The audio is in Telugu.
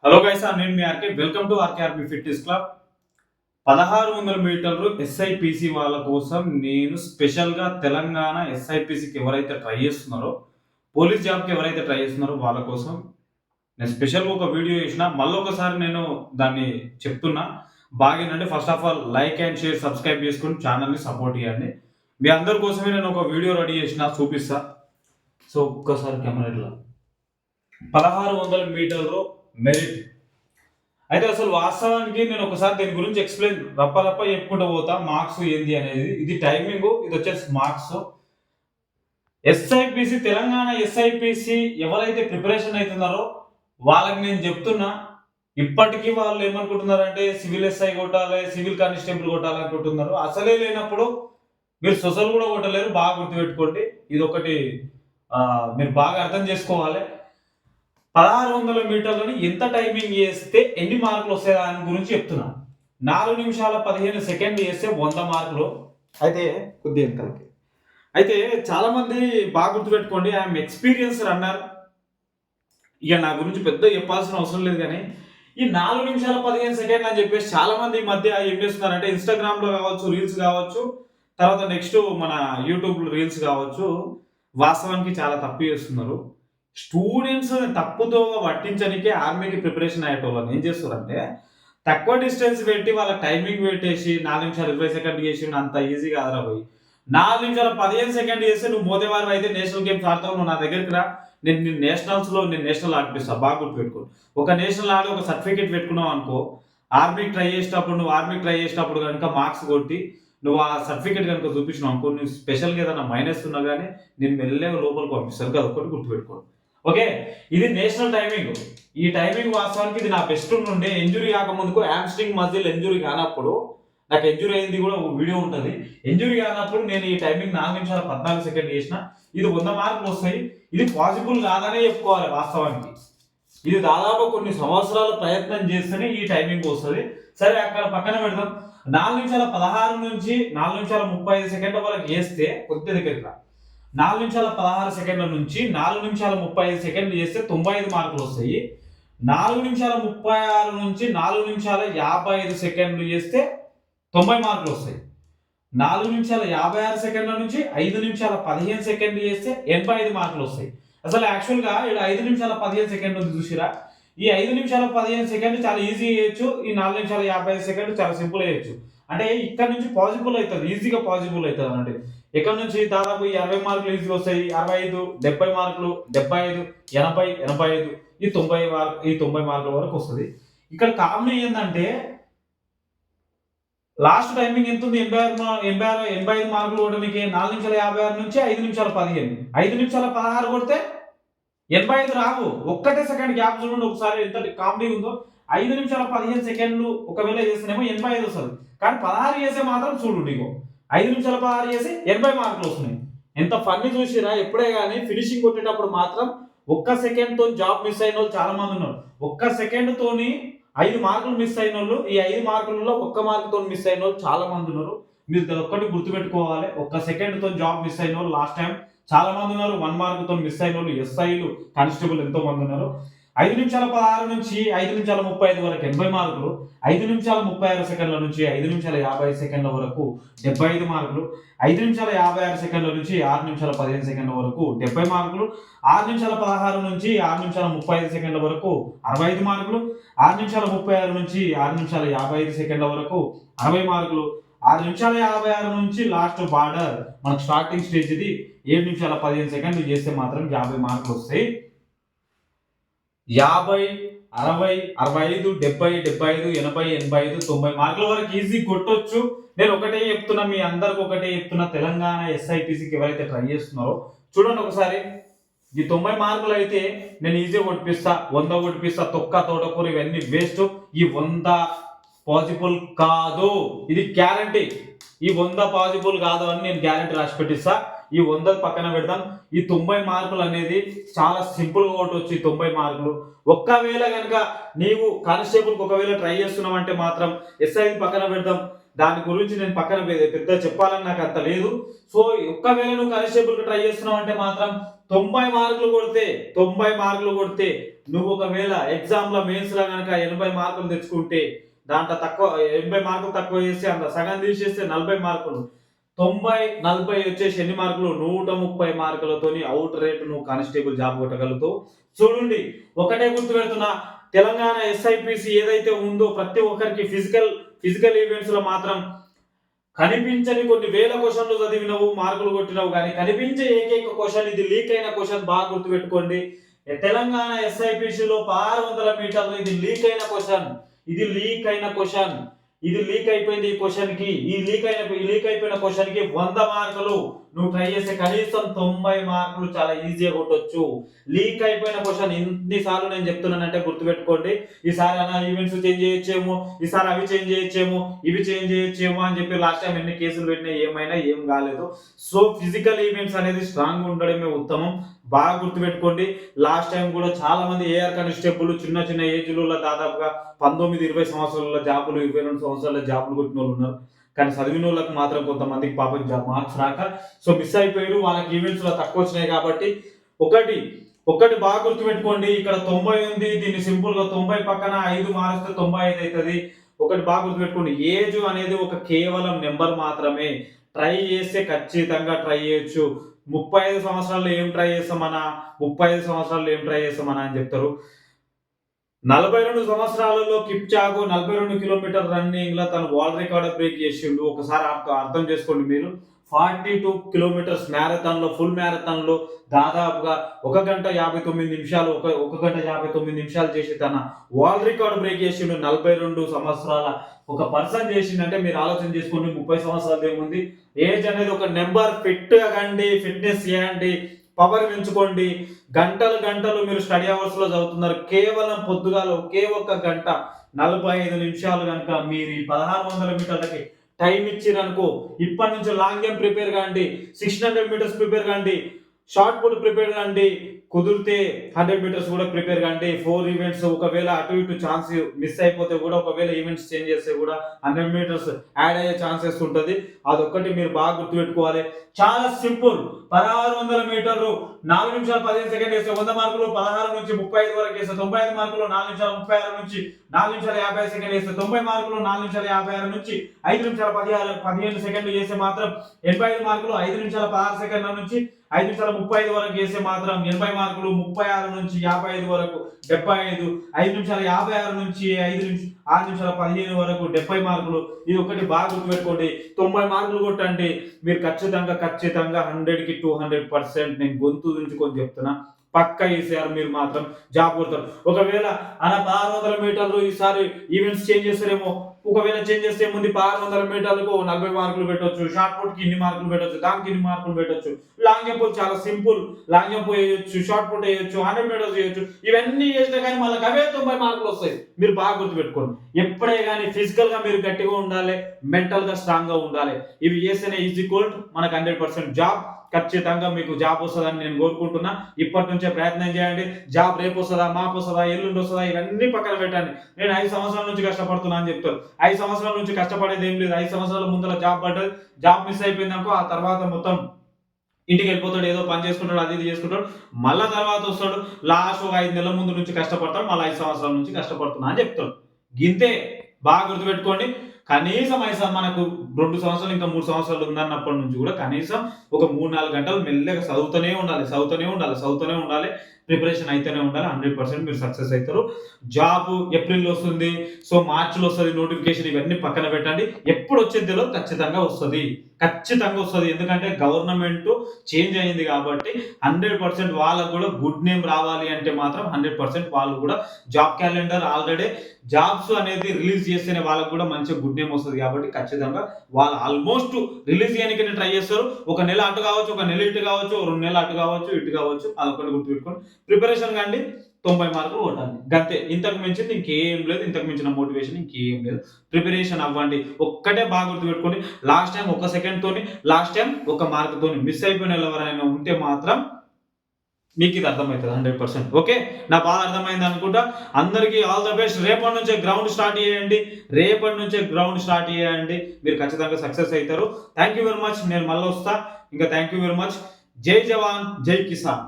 హలో గైస్, నేను మీ RK. Welcome to RK army fitness club. 1600 మీటర్లు ఎస్ఐపిసి వాళ్ళ కోసం నేను స్పెషల్గా తెలంగాణ ఎస్ఐపిసికి ఎవరైతే ట్రై చేస్తున్నారో, పోలీస్ జాబ్కి ఎవరైతే ట్రై చేస్తున్నారో వాళ్ళ కోసం నేను స్పెషల్గా ఒక వీడియో చేసిన. మళ్ళొకసారి నేను దాన్ని చెప్తున్నా. బాగా ఏంటంటే, first of all like and share, subscribe చేసుకొని ఛానల్ని సపోర్ట్ చేయండి. మీ అందరి కోసమే నేను ఒక వీడియో రెడీ చేసిన, చూపిస్తా. సో ఒక్కసారి కెమెరా ఇట్లా 1600 మీటర్లు మెరిట్. అయితే అసలు వాస్తవానికి నేను ఒకసారి దీని గురించి ఎక్స్ప్లెయిన్ రప్ప చెప్పుకుంటూ పోతా. మార్క్స్ ఏంది అనేది, ఇది టైమింగ్, ఇది వచ్చేసి మార్క్స్. ఎస్ఐపిసి, తెలంగాణ ఎస్ఐపిసి ఎవరైతే ప్రిపరేషన్ అవుతున్నారో వాళ్ళకి నేను చెప్తున్నా. ఇప్పటికీ వాళ్ళు ఏమనుకుంటున్నారంటే సివిల్ ఎస్ఐ కొట్టాలి, సివిల్ కానిస్టేబుల్ కొట్టాలి అనుకుంటున్నారు. అసలే లేనప్పుడు మీరు సొసలు కూడా కొట్టలేరు. బాగా గుర్తుపెట్టుకోండి. ఇది ఒకటి మీరు బాగా అర్థం చేసుకోవాలి. 1600 మీటర్లని ఎంత టైమింగ్ చేస్తే ఎన్ని మార్కులు వస్తాయి దాని గురించి చెప్తున్నా. 4 నిమిషాల 15 సెకండ్లు చేస్తే 100 మార్కులు. అయితే కొద్దిగా వెనకాలకి. అయితే చాలా మంది బాగా గుర్తుపెట్టుకోండి, ఐఎమ్ ఎక్స్పీరియన్స్ రన్నర్. ఇక నా గురించి పెద్ద చెప్పాల్సిన అవసరం లేదు. కానీ ఈ 4 నిమిషాల 15 సెకండ్లు అని చెప్పేసి చాలా మంది ఈ మధ్య ఏం చేస్తున్నారంటే, ఇన్స్టాగ్రామ్లో కావచ్చు, రీల్స్ కావచ్చు, తర్వాత నెక్స్ట్ మన యూట్యూబ్ రీల్స్ కావచ్చు, వాస్తవానికి చాలా తప్పు చేస్తున్నారు. స్టూడెంట్స్ తప్పుతో పట్టించడానికే ఆర్మీకి ప్రిపరేషన్ అయ్యేటోళ్ళని ఏం చేస్తారంటే, తక్కువ డిస్టెన్స్ పెట్టి వాళ్ళ టైమింగ్ పెట్టేసి 4 నిమిషాలు 20 సెకండ్లు చేసి అంత ఈజీ కాదురా పోయి. 4 నిమిషాలు 15 సెకండ్లు చేస్తే నువ్వు మోదేవారు అయితే నేషనల్ గేమ్స్ ఆడతావు. నువ్వు నా దగ్గరికి రా, నేను నేషనల్ ఆడిపిస్తా. బాగా గుర్తుపెట్టుకో. ఒక నేషనల్ ఆడి ఒక సర్టిఫికేట్ పెట్టుకున్నావు అనుకో, ఆర్మీకి ట్రై చేసేటప్పుడు కనుక మార్క్స్ కొట్టి నువ్వు ఆ సర్టిఫికేట్ కనుక చూపించినావు అనుకో, నువ్వు స్పెషల్గా ఏదైనా మైనస్ ఉన్నా కానీ నేను మెల్లగా లోపలికి పంపిస్తాను. అది ఒకటి గుర్తుపెట్టుకో. ఓకే, ఇది నేషనల్ టైమింగ్. ఈ టైమింగ్ వాస్తవానికి ఇది నా బెస్ట్ నుండి ఇంజురీ కాకముందుకు, హ్యామ్స్ట్రింగ్ మజిల్ ఇంజురీ కానప్పుడు, నాకు ఇంజురీ అయింది కూడా ఒక వీడియో ఉంటుంది. ఇంజురీ కానప్పుడు నేను ఈ టైమింగ్ 4 నిమిషాల 14 సెకండ్లు చేసిన. ఇది 100 మార్కులు వస్తాయి. ఇది పాసిబుల్ కాదనే చెప్పుకోవాలి వాస్తవానికి. ఇది దాదాపు కొన్ని సంవత్సరాల ప్రయత్నం చేస్తేనే ఈ టైమింగ్ వస్తుంది. సరే, అక్కడ పక్కన పెడదాం. 4 నిమిషాల 16 నుంచి 4 నిమిషాల 35 సెకండ్ల వరకు వేస్తే కొద్ది దగ్గర 4 నిమిషాల 16 సెకండ్ల నుంచి 4 నిమిషాల 35 సెకండ్లు చేస్తే 95 మార్కులు వస్తాయి. 4 నిమిషాల 36 నుంచి 4 నిమిషాల 55 సెకండ్లు చేస్తే 90 మార్కులు వస్తాయి. 4 నిమిషాల 56 సెకండ్ల నుంచి 5 నిమిషాల 15 సెకండ్లు చేస్తే 85 మార్కులు వస్తాయి. అసలు యాక్చువల్గా ఇక్కడ 5 నిమిషాల 15 సెకండ్లు ఉంది చూసిరా. ఈ 5 నిమిషాల 15 సెకండ్లు చాలా ఈజీ చేయొచ్చు. ఈ 4 నిమిషాల 55 సెకండ్లు చాలా సింపుల్ చేయొచ్చు. అంటే ఇక్కడ నుంచి పాసిబుల్ అవుతుంది, ఈజీగా పాసిబుల్ అవుతుంది అన్నట్టు. ఇక్కడ నుంచి దాదాపు ఈ 60 మార్కులు ఈజీగా వస్తాయి. 65, 70 మార్కులు, 75, 80, 85, ఈ 90 మార్కుల వరకు వస్తుంది. ఇక్కడ కామన్ ఏంటంటే, లాస్ట్ టైమింగ్ ఎంత ఉంది? 85 మార్కులు కొట్టడానికి 4 నిమిషాల 56 నుంచి 5 నిమిషాల 15, 5 నిమిషాల 16 కొడితే 85 రావు. ఒక్కటే సెకండ్ గ్యాప్ చూడండి ఒకసారి ఎంత కామెడీ ఉందో. 5 నిమిషాల 15 సెకండ్లు ఒకవేళ చేస్తేనేమో 85 వస్తుంది. కానీ 16 చేసే మాత్రం చూడు నీకు 5 నిమిషాల 16 చేసి 80 మార్కులు వస్తున్నాయి. ఎంత ఫన్నీ చూసిరా. ఎప్పుడే కానీ ఫినిషింగ్ కొట్టేటప్పుడు మాత్రం ఒక్క సెకండ్తో జాబ్ మిస్ అయిన వాళ్ళు చాలా మంది ఉన్నారు. ఒక్క సెకండ్తోని 5 మార్కులు మిస్ అయిన వాళ్ళు, ఈ 5 మార్కులలో ఒక్క మార్కుతో మిస్ అయిన వాళ్ళు చాలా మంది ఉన్నారు. మీరు ఒక్కటి గుర్తుపెట్టుకోవాలి. ఒక్క సెకండ్తో జాబ్ మిస్ అయిన వాళ్ళు లాస్ట్ టైం చాలా మంది ఉన్నారు. 1 మార్కుతో మిస్ అయిన వాళ్ళు ఎస్ఐలు, కానిస్టేబుల్ ఎంతో మంది ఉన్నారు. 5 నిమిషాల 16 నుంచి 5 నిమిషాల 35 వరకు 80 మార్కులు, 5 నిమిషాల 36 సెకండ్ల నుంచి 5 నిమిషాల 50 సెకండ్ల వరకు 75 మార్కులు, 5 నిమిషాల 56 సెకండ్ల నుంచి 6 నిమిషాల 15 సెకండ్ల వరకు 70 మార్కులు, 6 నిమిషాల 16 నుంచి 6 నిమిషాల 35 సెకండ్ల వరకు 65 మార్కులు, 6 నిమిషాల 36 నుంచి 6 నిమిషాల 55 సెకండ్ల వరకు 60 మార్కులు, 6 నిమిషాల 56 నుంచి లాస్ట్ బార్డర్ మనకు స్టార్టింగ్ స్టేజ్ ఇది 7 నిమిషాల 15 సెకండ్లు చేస్తే మాత్రం 50 మార్కులు వస్తాయి. 50, 60, 65, 70, 75, 80, 85, 90 మార్కుల వరకు ఈజీ కొట్టొచ్చు. నేను ఒకటే చెప్తున్నా, మీ అందరికి ఒకటే చెప్తున్నా, తెలంగాణ ఎస్ఐపిసికి ఎవరైతే ట్రై చేస్తున్నారో చూడండి ఒకసారి. ఈ 90 మార్కులు అయితే నేను ఈజీ కొట్టిపిస్తా, 100 కొట్టిపిస్తా. తొక్క తోటకూర ఇవన్నీ వేస్ట్. ఈ 100 పాసిబుల్ కాదు, ఇది గ్యారంటీ. ఈ 100 పాసిబుల్ కాదు అని నేను గ్యారంటీ రాసి పెట్టిస్తా. ఈ 100 పక్కన పెడదాం. ఈ 90 మార్కులు అనేది చాలా సింపుల్గా కొట్టవచ్చు. ఈ 90 మార్కులు ఒకవేళ కనుక నీవు కానిస్టేబుల్కి ఒకవేళ ట్రై చేస్తున్నావు అంటే మాత్రం ఎస్ఐ పక్కన పెడదాం. దాని గురించి నేను పక్కన పెద్ద చెప్పాలని నాకు అంత లేదు. సో ఒక్కవేళ నువ్వు కానిస్టేబుల్ ట్రై చేస్తున్నావు అంటే మాత్రం 90 మార్కులు కొడితే నువ్వు ఒకవేళ ఎగ్జామ్ లో మెయిన్స్ లో కనుక 80 మార్కులు తెచ్చుకుంటే, దాంట్లో తక్కువ 80 మార్కులు తక్కువ చేస్తే అంత సగం తీసేస్తే 40 మార్కులు, 90-40 వచ్చేసి ఎన్ని మార్కులు, 130 మార్కులతోని అవుట్ రేట్ నువ్వు కానిస్టేబుల్ జాబ్ కొట్టగలుగుతావు. చూడండి, ఒకటే గుర్తు పెడుతున్నా, తెలంగాణ ఎస్ఐపిసి ఏదైతే ఉందో ప్రతి ఒక్కరికి ఫిజికల్ ఈవెంట్స్ లో మాత్రం కనిపించని కొన్ని వేల క్వశ్చన్లు చదివినవు, మార్కులు కొట్టినవు, కానీ కనిపించే ఏకైక క్వశ్చన్ ఇది లీక్ అయిన క్వశ్చన్. బాగా గుర్తుపెట్టుకోండి, తెలంగాణ ఎస్ఐపిసిలో 600 మీటర్లు ఇది లీక్ అయిన క్వశ్చన్. ఇది లీక్ అయిపోయింది. ఈ క్వశ్చన్ కి ఈ లీక్ అయిపోయిన క్వశ్చన్ కి 100 మార్కులు. నువ్వు ట్రై చేస్తే కనీసం 90 మార్కులు చాలా ఈజీగా కొట్టొచ్చు. లీక్ అయిపోయిన క్వశ్చన్ ఇన్నిసార్లు నేను చెప్తున్నానంటే గుర్తుపెట్టుకోండి. ఈసారి అన్న ఈవెంట్స్ చేంజ్ చేయొచ్చేమో, ఈసారి అవి చేంజ్ చేయొచ్చేమో, ఇవి చేంజ్ చేయొచ్చేమో అని చెప్పి లాస్ట్ టైం ఎన్ని కేసులు పెట్టినా ఏం కాలేదు. సో ఫిజికల్ ఈవెంట్స్ అనేది స్ట్రాంగ్ ఉండడమే ఉత్తమం. బాగా గుర్తుపెట్టుకోండి. లాస్ట్ టైం కూడా చాలా మంది ఏఆర్ కానిస్టేబుల్ చిన్న ఏజ్లలో దాదాపుగా 19-20 సంవత్సరాల జాబులు, 22 సంవత్సరాల జాబులు కొట్టిన వాళ్ళు ఉన్నారు. కానీ చదివిన వాళ్ళకి మాత్రం కొంతమందికి పాపం మార్క్స్ రాక సో మిస్ అయిపోయారు. వాళ్ళకి ఈవెంట్స్ లో తక్కువ వచ్చినాయి కాబట్టి ఒకటి బాగా గుర్తుపెట్టుకోండి. ఇక్కడ 90 ఉంది, దీన్ని సింపుల్ గా 90 పక్కన 5 మారిస్తే 95 అవుతుంది. ఒకటి బాగా గుర్తుపెట్టుకోండి, ఏజ్ అనేది ఒక కేవలం నెంబర్ మాత్రమే. ట్రై చేస్తే ఖచ్చితంగా ట్రై చేయొచ్చు. 35 సంవత్సరాల్లో ఏం ట్రై చేస్తామన్నా, 35 సంవత్సరాల్లో ఏం ట్రై చేస్తామన్నా అని చెప్తారు. 42 సంవత్సరాలలో కిప్చాగో 42 కిలోమీటర్ రన్నింగ్ లో తను వరల్డ్ రికార్డ్ బ్రేక్ చేసిండు. ఒకసారి అర్థం చేసుకోండి మీరు. 42 కిలోమీటర్స్ మ్యారథాన్ లో, ఫుల్ మ్యారథాన్ లో దాదాపుగా 1 గంట 59 నిమిషాలు, 1 గంట 59 నిమిషాలు చేసి తన వరల్డ్ రికార్డ్ బ్రేక్ చేసిండు. 42 సంవత్సరాల ఒక పర్సన్ చేసిందంటే మీరు ఆలోచన చేసుకోండి. 30 సంవత్సరాలు ఏముంది, ఏజ్ అనేది ఒక నెంబర్. ఫిట్ కండి, ఫిట్నెస్ చేయండి, పవర్ పెంచుకోండి. గంటలు మీరు స్టడీ అవర్స్ లో చదువుతున్నారు, కేవలం పొద్దుగాల ఒకే 1 గంట 45 నిమిషాలు కనుక మీరు ఈ 1600 మీటర్లకి టైం ఇచ్చిరనుకో, ఇప్పటి నుంచి లాంగ్ జంప్ ప్రిపేర్ కాండి, 600 మీటర్స్ ప్రిపేర్ కాండి, షార్ట్ పుట్ ప్రిపేర్ కాండి, కుదిరితే 100 మీటర్స్ కూడా ప్రిపేర్ కాండి. 4 ఈవెంట్స్ ఒకవేళ అటు ఇటు ఛాన్స్ మిస్ అయిపోతే కూడా, ఒకవేళ ఈవెంట్స్ చేంజ్ చేస్తే కూడా 100 మీటర్స్ యాడ్ అయ్యే ఛాన్సెస్ ఉంటుంది. అదొక్కటి మీరు బాగా గుర్తుపెట్టుకోవాలి. చాలా సింపుల్. 1600 మీటర్లు 4 నిమిషాలు 15 సెకండ్ వేస్తే 100 మార్కులు, 16 నుంచి 35 వరకు వేస్తే 95 మార్కులు, 4 నిమిషాలు 36 నుంచి 4 నిమిషాలు 55 సెకండ్ వేస్తే 90 మార్కులు, 4 నిమిషాలు 56 నుంచి 5 నిమిషాలు 15 సెకండ్లు చేస్తే మాత్రం 85 మార్కులు, 5 నిమిషాల 16 సెకండ్ల నుంచి 5 నిమిషాల 35 వరకు వేస్తే మాత్రం 80 మార్కులు, 36 నుంచి 55 వరకు 75, 5 నిమిషాల 56 నుంచి 6 నిమిషాల 15 వరకు 70 మార్కులు. ఇది ఒకటి బాగా గుర్తుపెట్టుకోండి. 90 మార్కులు కొట్టండి మీరు ఖచ్చితంగా 100కి 200%. నేను గొంతు దించుకొని చెప్తున్నా, పక్క ఈసారి మీరు మాత్రం జాబ్ కొడతారు. ఒకవేళ 600 మీటర్లు ఈసారి ఈవెంట్స్ చేంజ్ చేస్తారేమో, ఒకవేళ చేంజ్ చేస్తే ఏముంది, 600 మీటర్లకు 40 మార్కులు పెట్టొచ్చు, షార్ట్ పుట్ కి ఇన్ని మార్కులు పెట్టొచ్చు, దానికి ఇన్ని మార్కులు పెట్టొచ్చు. లాంగ్ జంప్ చాలా సింపుల్, లాంగ్ జంప్ వేయొచ్చు, షార్ట్ పుట్ వేయొచ్చు, 100 మీటర్స్ చేయొచ్చు. ఇవన్నీ చేస్తే కానీ మళ్ళీ అవే 90 మార్కులు వస్తాయి. మీరు బాగా గుర్తుపెట్టుకోండి. ఎప్పుడే కానీ ఫిజికల్ గా మీరు గట్టిగా ఉండాలి, మెంటల్ గా స్ట్రాంగ్ గా ఉండాలి. ఇవి చేస్తేనే మనకు 100% జాబ్. ఖచ్చితంగా మీకు జాబ్ వస్తుందని నేను కోరుకుంటున్నా. ఇప్పటి నుంచే ప్రయత్నం చేయండి. జాబ్ రేపు వస్తుందా, మాపు వస్తుందా, ఎల్లుండి వస్తుందా, ఇవన్నీ పక్కన పెట్టండి. నేను 5 సంవత్సరాల నుంచి కష్టపడుతున్నా అని చెప్తారు. 5 సంవత్సరాల నుంచి కష్టపడేది ఏం లేదు. 5 సంవత్సరాల ముందర జాబ్ పడ్డది, జాబ్ మిస్ అయిపోయిందనుకో, ఆ తర్వాత మొత్తం ఇంటికి వెళ్ళిపోతాడు, ఏదో పని చేసుకుంటాడు, అది ఇది చేసుకుంటాడు. మళ్ళా తర్వాత వస్తాడు, లాస్ట్ ఒక 5 నెలల ముందు నుంచి కష్టపడతాడు, మళ్ళీ 5 సంవత్సరాల నుంచి కష్టపడుతున్నా అని చెప్తాడు. గింతే. బాగా గుర్తుపెట్టుకోండి. కనీసం మనకు 2 సంవత్సరాలు ఇంకా 3 సంవత్సరాలు ఉందన్నప్పటి నుంచి కూడా కనీసం ఒక 3-4 గంటలు మెల్లగా చదువుతూనే ఉండాలి. ప్రిపరేషన్ అయితేనే ఉండాలి. 100% మీరు సక్సెస్ అవుతారు. జాబ్ ఏప్రిల్లో వస్తుంది, సో మార్చిలో వస్తుంది నోటిఫికేషన్. ఇవన్నీ పక్కన పెట్టండి. ఎప్పుడు వచ్చేది తెలియదు, ఖచ్చితంగా వస్తుంది. ఎందుకంటే గవర్నమెంట్ చేంజ్ అయింది కాబట్టి 100% వాళ్ళకు కూడా గుడ్ నేమ్ రావాలి అంటే మాత్రం 100% వాళ్ళు కూడా జాబ్ క్యాలెండర్ ఆల్రెడీ జాబ్స్ అనేది రిలీజ్ చేస్తేనే వాళ్ళకు కూడా మంచి గుడ్ నేమ్ వస్తుంది. కాబట్టి ఖచ్చితంగా వాళ్ళు ఆల్మోస్ట్ రిలీజ్ చేయడానికి ట్రై చేస్తారు. ఒక నెల అటు కావచ్చు, ఒక నెల ఇటు కావచ్చు, 2 నెలలు అటు కావచ్చు, ఇటు కావచ్చు. అదొకటి గుర్తుపెట్టుకోండి. ప్రిపరేషన్ కండి 90 మార్కులు కొట్టాలి. గంతే. ఇంతకు మించింది ఇంకేం లేదు. ఇంతకు మించిన మోటివేషన్ ఇంకేం లేదు. ప్రిపరేషన్ అవ్వండి. ఒక్కటే బాగా గుర్తుపెట్టుకోండి. లాస్ట్ టైం 1 సెకండ్ తోని, లాస్ట్ టైం 1 మార్క్ తోని మిస్ అయిపోయిన ఎవరైనా ఉంటే మాత్రం మీకు ఇది అర్థమవుతుంది 100%. ఓకే, నా బాధ అర్థమైంది అనుకుంటా. అందరికీ ఆల్ ద బెస్ట్. రేపటి నుంచే గ్రౌండ్ స్టార్ట్ చేయండి. మీరు ఖచ్చితంగా సక్సెస్ అవుతారు. Thank you very much. నేను మళ్ళీ వస్తా. ఇంకా థ్యాంక్ యూ వెరీ మచ్. జై జవాన్, జై కిసాన్.